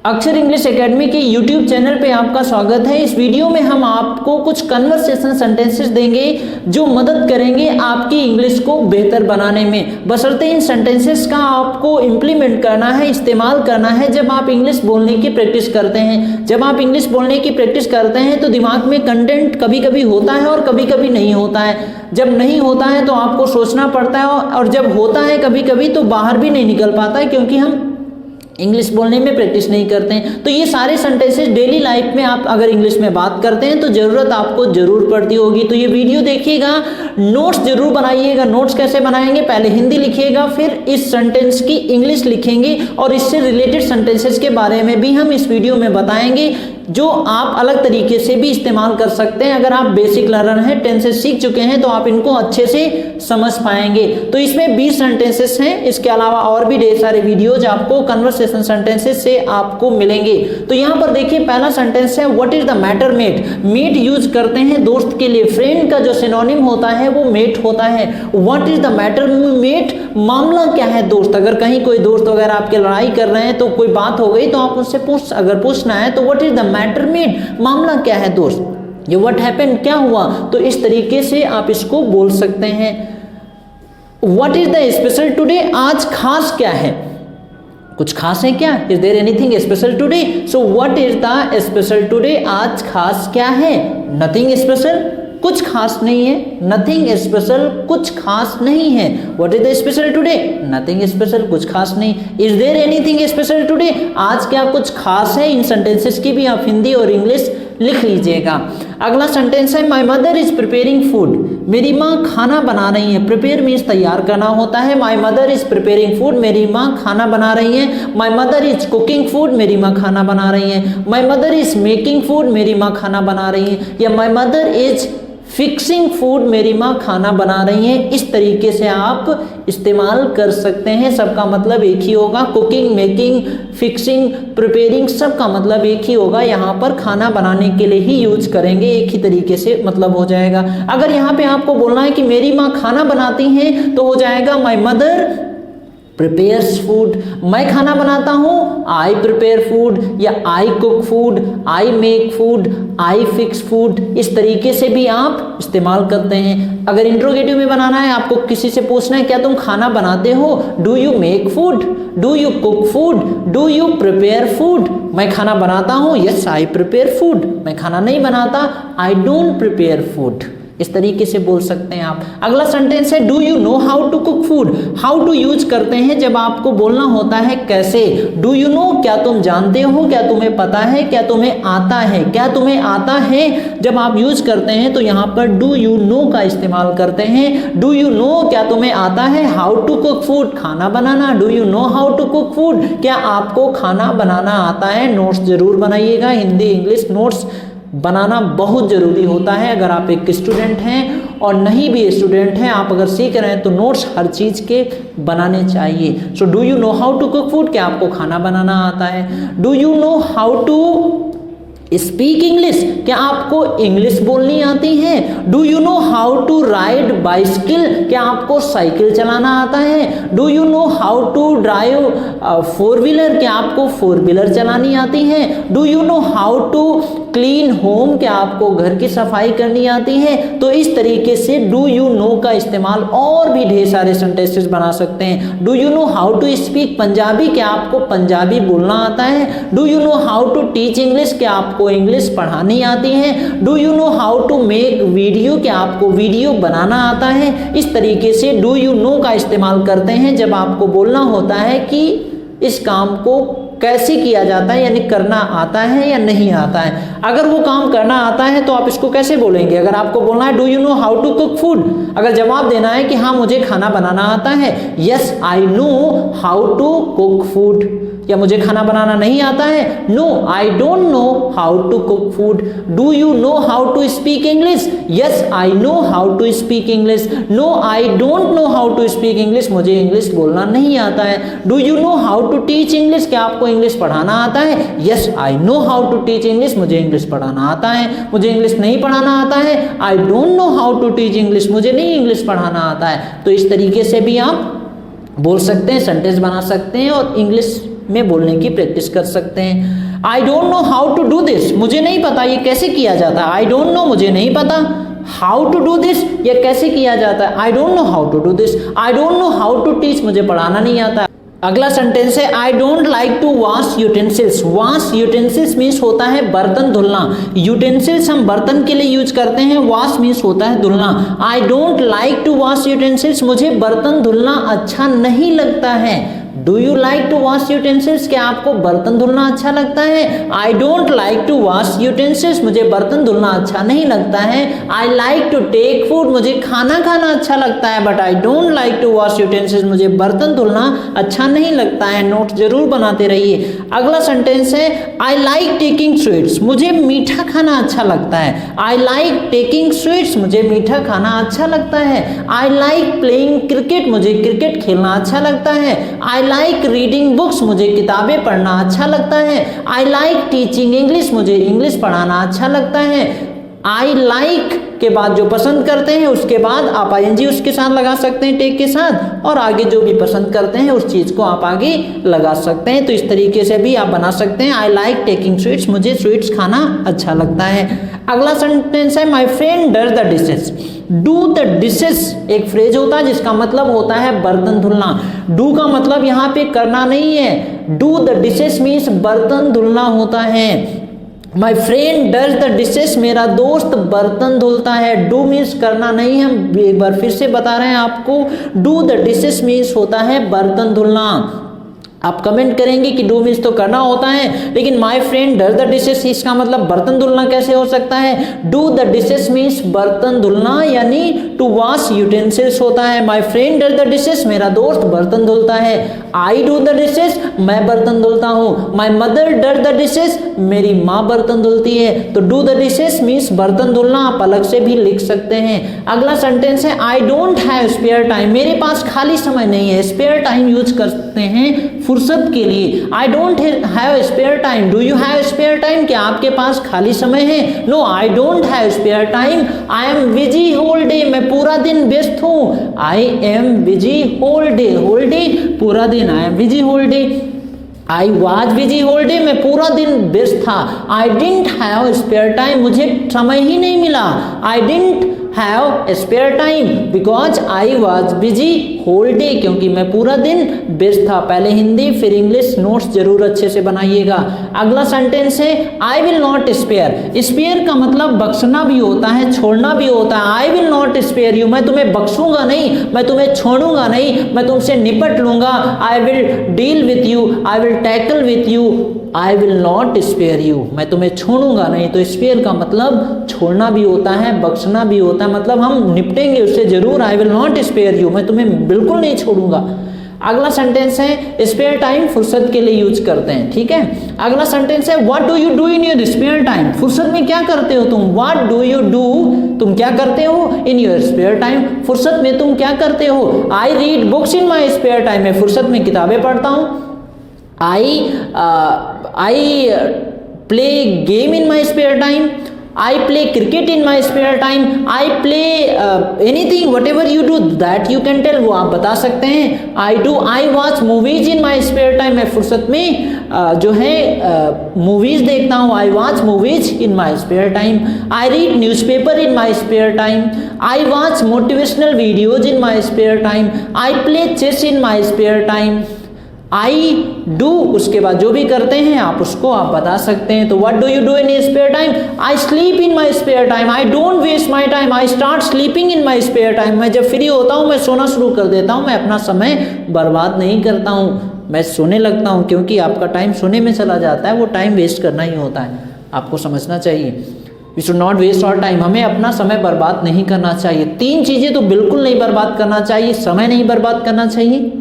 अक्षर English academy के YouTube channel पे आपका स्वागत है। इस वीडियो में हम आपको कुछ कन्वर्सेशन सेंटेंसेस देंगे जो मदद करेंगे आपकी इंग्लिश को बेहतर बनाने में। बशर्ते इन सेंटेंसेस का आपको इम्प्लीमेंट करना है, इस्तेमाल करना है जब आप इंग्लिश बोलने की प्रैक्टिस करते हैं। जब आप इंग्लिश बोलने की प्रैक्टिस करते हैं तो दिमाग में कंटेंट कभी कभी होता है और कभी कभी नहीं होता है। जब नहीं होता है तो आपको सोचना पड़ता है और जब होता है कभी कभी तो बाहर भी नहीं निकल पाता है, क्योंकि हम इंग्लिश बोलने में प्रैक्टिस नहीं करते हैं। तो ये सारे सेंटेंसेस डेली लाइफ में आप अगर इंग्लिश में बात करते हैं तो ज़रूरत आपको ज़रूर पड़ती होगी। तो ये वीडियो देखिएगा, नोट्स ज़रूर बनाइएगा। नोट्स कैसे बनाएंगे, पहले हिंदी लिखिएगा, फिर इस सेंटेंस की इंग्लिश लिखेंगे और इससे रिलेटेड सेंटेंसेस के बारे में भी हम इस वीडियो में बताएंगे जो आप अलग तरीके से भी इस्तेमाल कर सकते हैं। अगर आप बेसिक लर्नर हैं, टेंसेस सीख चुके हैं, तो आप इनको अच्छे से समझ पाएंगे। तो इसमें 20 सेंटेंसेस हैं, इसके अलावा और भी ढेर सारे वीडियोज आपको कन्वर्सेशन सेंटेंसेस से आपको मिलेंगे। तो यहाँ पर देखिए, पहला सेंटेंस है what is the matter mate. Mate use करते हैं दोस्त के लिए। फ्रेंड का जो सिनोनिम होता है वो मेट होता है। What is the matter mate, मामला क्या है दोस्त। अगर कहीं कोई दोस्त वगैरह आपके लड़ाई कर रहे हैं तो कोई बात हो गई तो आप उससे पूछना है तो what is the matter mate, मामला क्या है दोस्त। ये व्हाट हैपेंड, क्या हुआ, तो इस तरीके से आप इसको बोल सकते हैं। What is the special today, आज खास क्या है, कुछ खास है क्या। Is there anything special today, so what is the special today, आज खास क्या है। नथिंग स्पेशल, कुछ खास नहीं है। नथिंग स्पेशल, कुछ खास नहीं है। What is the special today, nothing special, कुछ खास नहीं। Is there anything special today, आज क्या कुछ खास है। इन सेंटेंसेस की भी आप हिंदी और इंग्लिश लिख लीजिएगा। अगला सेंटेंस है my mother is preparing food, मेरी माँ खाना बना रही है। प्रिपेयर मीन्स तैयार करना होता है। My mother is preparing food, मेरी माँ खाना बना रही है। My mother is cooking food, मेरी माँ खाना बना रही है। My mother is making food, मेरी माँ खाना बना रही है। या my mother is fixing food, मेरी माँ खाना बना रही है। इस तरीके से आप इस्तेमाल कर सकते हैं। सबका मतलब एक ही होगा। कुकिंग, मेकिंग, फिक्सिंग, प्रिपेयरिंग, सबका मतलब एक ही होगा। यहाँ पर खाना बनाने के लिए ही यूज करेंगे, एक ही तरीके से मतलब हो जाएगा। अगर यहाँ पे आपको बोलना है कि मेरी माँ खाना बनाती हैं तो हो जाएगा माई मदर प्रिपेयर्स फूड। मैं खाना बनाता हूँ, आई प्रिपेयर फूड, या I cook food, I make food, I fix food. इस तरीके से भी आप इस्तेमाल करते हैं। अगर इंट्रोगेटिव में बनाना है, आपको किसी से पूछना है क्या तुम खाना बनाते हो, do you make food, do you cook food, do you prepare food. मैं खाना बनाता हूँ, यस आई प्रिपेयर फूड। मैं खाना नहीं बनाता, आई डोंट प्रिपेयर फूड। इस तरीके से बोल सकते हैं आप। अगला सेंटेंस है do you know how to cook food. How to use करते हैं जब आपको बोलना होता है कैसे। डू यू नो, क्या तुम जानते हो, क्या तुम्हें पता है, क्या तुम्हें आता है। क्या तुम्हें आता है जब आप यूज करते हैं तो यहाँ पर डू यू नो का इस्तेमाल करते हैं। डू यू नो, क्या तुम्हें आता है। हाउ टू कुक फूड, खाना बनाना। Do you know how to cook food, क्या आपको खाना बनाना आता है। नोट्स जरूर बनाइएगा, हिंदी इंग्लिश नोट्स बनाना बहुत ज़रूरी होता है। अगर आप एक स्टूडेंट हैं और नहीं भी स्टूडेंट हैं, आप अगर सीख रहे हैं तो नोट्स हर चीज़ के बनाने चाहिए। So do you know how to cook food, क्या आपको खाना बनाना आता है। Do you know how to speak English, क्या आपको इंग्लिश बोलनी आती है। Do you know how to ride bicycle, क्या आपको साइकिल चलाना आता है। Do you know how to drive four wheeler, क्या आपको फोर व्हीलर चलानी आती है। Do you know how to clean home, क्या आपको घर की सफाई करनी आती है। तो इस तरीके से डू यू नो का इस्तेमाल और भी ढेर सारे सेंटेंसेस बना सकते हैं। Do you know how to speak Punjabi, क्या आपको पंजाबी बोलना आता है। Do you know how to teach English, क्या आपको इंग्लिश पढ़ानी आती है। Do you know how to make video, क्या आपको वीडियो बनाना आता है। इस तरीके से डू यू नो का इस्तेमाल करते हैं जब आपको बोलना होता है कि इस काम को कैसे किया जाता है, यानी करना आता है या नहीं आता है। अगर वो काम करना आता है तो आप इसको कैसे बोलेंगे। अगर आपको बोलना है do you know how to cook food, अगर जवाब देना है कि हाँ मुझे खाना बनाना आता है, yes I know how to cook food, या मुझे खाना बनाना नहीं आता है, no I don't know how to cook food. Do you know how to speak English, yes I know how to speak English, no I don't know how to speak English, मुझे English बोलना नहीं आता है। Do you know how to teach English, क्या आपको English पढ़ाना आता है, yes I know how to teach English, मुझे इंग्लिश पढ़ाना आता है। मुझे इंग्लिश नहीं पढ़ाना आता है, I don't know how to teach English, मुझे नहीं इंग्लिश पढ़ाना आता है। तो इस तरीके से भी आप बोल सकते हैं, सेंटेंस बना सकते हैं और इंग्लिश में बोलने की प्रैक्टिस कर सकते हैं। I don't know how to do this, मुझे नहीं पता ये कैसे किया जाता है। आई डोंट नो, मुझे नहीं पता। हाउ टू डू दिस, ये कैसे किया जाता है। I don't know how to do this. I don't know how to teach, मुझे पढ़ाना नहीं आता। अगला सेंटेंस है I don't like to wash utensils. Wash utensils means होता है बर्तन धुलना। यूटेंसिल्स हम बर्तन के लिए यूज करते हैं, वॉश मीन्स होता है धुलना। I don't like to wash utensils, मुझे बर्तन धुलना अच्छा नहीं लगता है। Do you like to wash utensils, क्या आपको बर्तन धुलना अच्छा लगता है। I don't like to wash utensils, मुझे बर्तन धुलना अच्छा नहीं लगता है। I like to take food, मुझे खाना खाना अच्छा लगता है। But I don't like to wash utensils, मुझे बर्तन धुलना अच्छा नहीं लगता है। नोट जरूर बनाते रहिए। अगला सेंटेंस है आई लाइक टेकिंग स्वीट्स, मुझे मीठा खाना अच्छा लगता है। आई लाइक टेकिंग स्वीट्स, मुझे मीठा खाना अच्छा लगता है। आई लाइक प्लेइंग क्रिकेट, मुझे क्रिकेट खेलना अच्छा लगता है। आई लाइक रीडिंग बुक्स, मुझे किताबें पढ़ना अच्छा लगता है। आई लाइक टीचिंग इंग्लिश, मुझे इंग्लिश पढ़ाना अच्छा लगता है। आई लाइक के बाद जो पसंद करते हैं उसके बाद आप आईएनजी उसके साथ लगा सकते हैं टेक के साथ, और आगे जो भी पसंद करते हैं उस चीज को आप आगे लगा सकते हैं। तो इस तरीके से भी आप बना सकते हैं। आई लाइक टेकिंग स्वीट्स, मुझे स्वीट्स खाना अच्छा लगता है। अगला सेंटेंस है my friend does the dishes. Do the dishes एक फ्रेज होता है जिसका मतलब होता है बर्तन धुलना। डू का मतलब यहाँ पे करना नहीं है। डू द डिशेस मीन्स बर्तन धुलना होता है। My friend does the dishes, मेरा दोस्त बर्तन धुलता है। डू मीन्स करना नहीं है, हम एक बार फिर से बता रहे हैं आपको। डू द डिशेस मीन्स होता है बर्तन धुलना। आप कमेंट करेंगे कि डू मीन्स तो करना होता है, लेकिन my friend does the dishes इसका मतलब बर्तन धुलना कैसे हो सकता है। डू द डिशेस मीन्स बर्तन धुलना, यानी टू वॉश यूटेंसिल्स होता है। My friend does the dishes, मेरा दोस्त बर्तन धुलता है। आई डू द डिशेस, मैं बर्तन धुलता हूँ। My mother does the dishes, मेरी माँ बर्तन धुलती है। तो डू द डिशेस मीन्स बर्तन धुलना, आप अलग से भी लिख सकते हैं। अगला सेंटेंस है I don't have spare time, मेरे पास खाली समय नहीं है। स्पेयर टाइम यूज करते हैं फुर्सत के लिए। I don't have spare time, do you have spare time, क्या आपके पास खाली समय है। No I don't have spare time, I am busy whole day, मैं पूरा दिन व्यस्त हूँ। I am busy whole day, whole day पूरा दिन, I am busy whole day. I was busy whole day, मैं पूरा दिन व्यस्त था। I didn't have spare time, मुझे समय ही नहीं मिला। आई didn't have spare time because I was busy whole day, क्योंकि मैं पूरा दिन व्यस्त था। पहले हिंदी फिर इंग्लिश, नोट्स जरूर अच्छे से बनाइएगा। अगला सेंटेंस है I will not spare. Spare का मतलब बख्शना भी होता है, छोड़ना भी होता है। I will not spare you, मैं तुम्हें बख्शूंगा नहीं, मैं तुम्हें छोड़ूंगा नहीं, मैं तुमसे निपट लूंगा। I will deal with you, I will tackle with you, I will not spare you, मैं तुम्हें छोड़ूंगा नहीं। तो स्पेयर का मतलब छोड़ना भी होता है, बख्शना भी होता है, मतलब हम निपटेंगे उससे जरूर। I will not spare you, मैं तुम्हें बिल्कुल नहीं छोड़ूंगा। अगला सेंटेंस है स्पेयर टाइम फुर्सत के लिए यूज करते हैं, ठीक है। अगला सेंटेंस है what do you do in your spare time, फुर्सत में क्या करते हो तुम। व्हाट डू यू डू, तुम क्या करते हो इन योर स्पेयर टाइम, फुर्सत में तुम क्या करते हो। I read books in my spare time, मैं फुर्सत में किताबें पढ़ता हूँ। I play game in my spare time. I play cricket in my spare time. I play anything, whatever you do that you can tell, वो आप बता सकते हैं। I watch movies in my spare time, मैं फुर्सत में जो है मूवीज देखता हूँ। I watch movies in my spare time. I read newspaper in my spare time. I watch motivational videos in my spare time. I play chess in my spare time. I do, उसके बाद जो भी करते हैं आप उसको आप बता सकते हैं। तो what do you do in spare time, I sleep in my spare time. I don't waste my time, I start sleeping in my spare time, मैं जब फ्री होता हूँ मैं सोना शुरू कर देता हूँ, मैं अपना समय बर्बाद नहीं करता हूँ, मैं सोने लगता हूँ। क्योंकि आपका टाइम सोने में चला जाता है, वो टाइम वेस्ट करना ही होता है, आपको समझना चाहिए। We should not waste our time, हमें अपना समय बर्बाद नहीं करना चाहिए। 3 चीज़ें तो बिल्कुल नहीं बर्बाद करना चाहिए, समय नहीं बर्बाद करना चाहिए,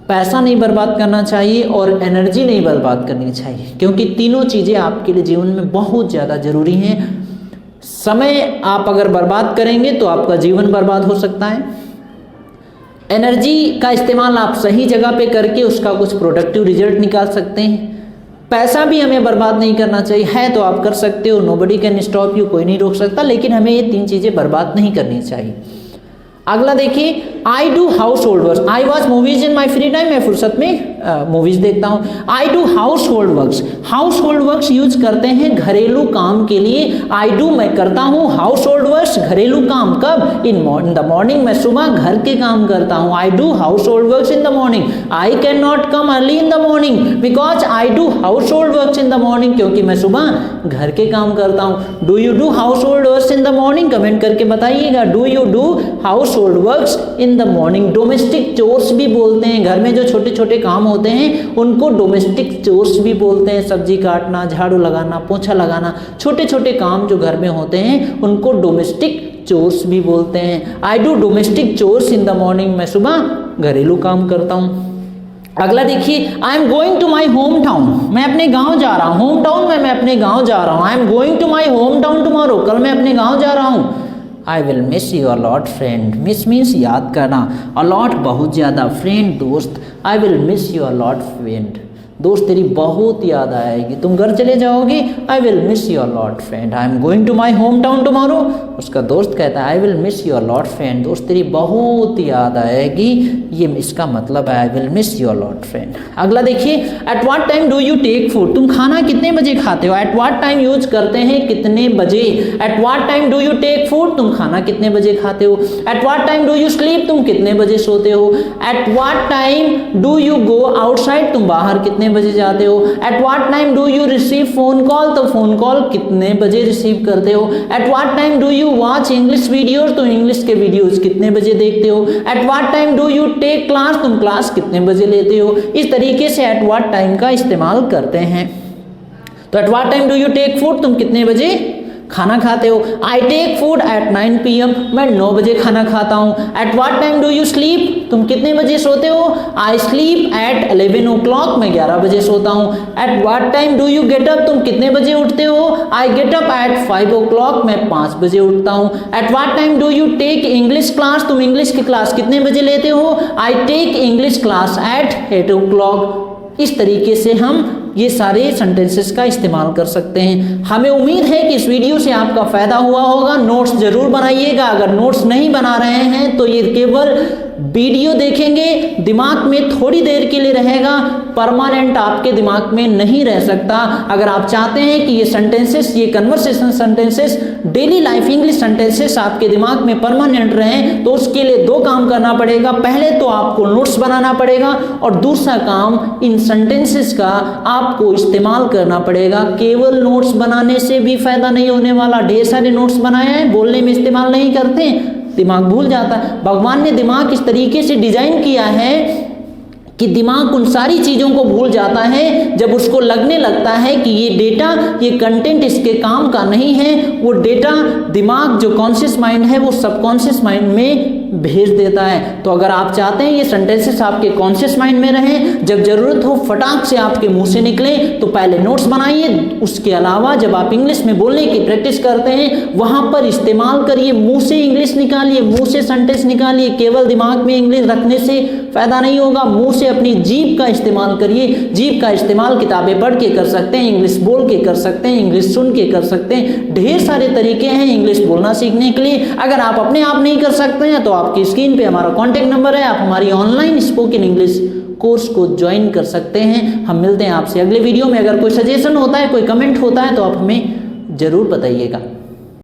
पैसा नहीं बर्बाद करना चाहिए, और एनर्जी नहीं बर्बाद करनी चाहिए, क्योंकि तीनों चीज़ें आपके लिए जीवन में बहुत ज़्यादा ज़रूरी हैं। समय आप अगर बर्बाद करेंगे तो आपका जीवन बर्बाद हो सकता है। एनर्जी का इस्तेमाल आप सही जगह पे करके उसका कुछ प्रोडक्टिव रिजल्ट निकाल सकते हैं। पैसा भी हमें बर्बाद नहीं करना चाहिए, है तो आप कर सकते हो, नोबडी कैन स्टॉप यू, कोई नहीं रोक सकता, लेकिन हमें ये 3 चीज़ें बर्बाद नहीं करनी चाहिए। अगला देखिए I do house hold work, I watch movies in my free time, मैं फुर्सत में मूवीज देखता हूँ। I do house hold works, house hold works use करते हैं घरेलू काम के लिए। आई डू मैं करता हूँ हाउस होल्ड वर्क्स घरेलू काम, कब? इन द मॉर्निंग, मैं सुबह घर के काम करता हूँ। I do house hold works in the morning. I can not come early in the morning because I do house hold works in the morning, क्योंकि मैं सुबह घर के काम करता हूँ। Do you do house hold works in the morning, comment करके बताइएगा। Do you do house hold works in the morning. Domestic chores भी बोलते हैं, घर में जो छोटे छोटे काम होते हैं उनको डोमेस्टिक चोर्स भी बोलते हैं। सब्जी काटना, झाड़ू लगाना, पोछा लगाना, छोटे छोटे काम जो घर में होते हैं उनको डोमेस्टिक चोर्स भी बोलते हैं। I do domestic chores in the morning, मैं सुबह घरेलू काम करता हूँ। अगला देखिए, I am going to my home town, मैं अपने गांव जा रहा हूँ। होम टाउन में मैं अपने गांव जा रहा हूँ। I am going to my home town tomorrow, कल मैं अपने गांव जा रहा हूँ। I will miss you a lot friend, miss means याद करना, अलॉट बहुत ज़्यादा, फ्रेंड दोस्त। I will miss you a lot friend, दोस्त तेरी बहुत याद आएगी, तुम घर चले जाओगे। I will miss you a lot friend, I am going to my home town tomorrow. उसका दोस्त कहता है I will miss you a lot friend, दोस्त तेरी बहुत याद आएगी, ये इसका मतलब है I will miss you a lot friend. अगला देखिए, at what time do you take food, तुम खाना कितने बजे खाते हो। एट व्हाट टाइम यूज करते हैं कितने बजे। At what time do you take food, तुम खाना कितने बजे खाते हो। At what time do you sleep, तुम कितने बजे सोते हो। At what time do you go outside, तुम बाहर कितने बजे जाते हो। At what time do you receive phone call, तो फोन कॉल कितने बजे रिसीव करते हो। At what time do you watch English videos, तो इंग्लिश के वीडियोस कितने बजे देखते हो। At what time do you take class, तुम क्लास कितने बजे लेते हो। इस तरीके से एट व्हाट टाइम का इस्तेमाल करते हैं। तो at what time do you take food, तुम कितने बजे खाना खाते हो। I take food at 9 PM, मैं 9 बजे खाना खाता हूँ। At what time do you sleep, तुम कितने बजे सोते हो। आई स्लीप एट 11 o'clock, मैं 11 बजे सोता हूँ। At what time do you get up, तुम कितने बजे उठते हो। I get up at 5 o'clock, मैं 5 बजे उठता हूँ। At what time do you take English class, तुम इंग्लिश की क्लास कितने बजे लेते हो। I take English class at 8 o'clock। इस तरीके से हम ये सारे सेंटेंसेस का इस्तेमाल कर सकते हैं। हमें उम्मीद है कि इस वीडियो से आपका फायदा हुआ होगा। नोट्स जरूर बनाइएगा, अगर नोट्स नहीं बना रहे हैं तो ये केवल वीडियो देखेंगे, दिमाग में थोड़ी देर के लिए रहेगा, परमानेंट आपके दिमाग में नहीं रह सकता। अगर आप चाहते हैं कि ये सेंटेंसेस, ये conversation sentences, daily life English sentences आपके दिमाग में परमानेंट रहें, तो उसके लिए 2 काम करना पड़ेगा। पहले तो आपको नोट्स बनाना पड़ेगा और दूसरा काम इन सेंटेंसेस का आपको इस्तेमाल करना पड़ेगा। केवल नोट्स बनाने से भी फायदा नहीं होने वाला। ढेर सारे नोट्स बनाए हैं, बोलने में इस्तेमाल नहीं करते, दिमाग भूल जाता है। भगवान ने दिमाग इस तरीके से डिजाइन किया है कि दिमाग उन सारी चीज़ों को भूल जाता है जब उसको लगने लगता है कि ये डेटा, ये कंटेंट इसके काम का नहीं है। वो डेटा दिमाग जो कॉन्शियस माइंड है वो सबकॉन्शियस माइंड में भेज देता है। तो अगर आप चाहते हैं ये सेंटेंसेस आपके कॉन्शियस माइंड में रहें, जब जरूरत हो फटाक से आपके मुंह से निकले, तो पहले नोट्स बनाइए। उसके अलावा जब आप इंग्लिश में बोलने की प्रैक्टिस करते हैं वहां पर इस्तेमाल करिए, मुंह से इंग्लिश निकालिए, मुंह से सेंटेंस निकालिए। केवल दिमाग में इंग्लिश रखने से फायदा नहीं होगा, मुंह से अपनी जीभ का इस्तेमाल करिए। जीभ का इस्तेमाल किताबें पढ़ के कर सकते हैं, इंग्लिश बोल के कर सकते हैं, इंग्लिश सुन के कर सकते हैं। ढेर सारे तरीके हैं इंग्लिश बोलना सीखने के लिए। अगर आप अपने आप नहीं कर सकते हैं तो आपकी स्क्रीन पे हमारा कॉन्टैक्ट नंबर है, आप हमारी ऑनलाइन स्पोकन इंग्लिश कोर्स को ज्वाइन कर सकते हैं। हम मिलते हैं आपसे अगले वीडियो में। अगर कोई सजेशन होता है, कोई कमेंट होता है तो आप हमें जरूर बताइएगा।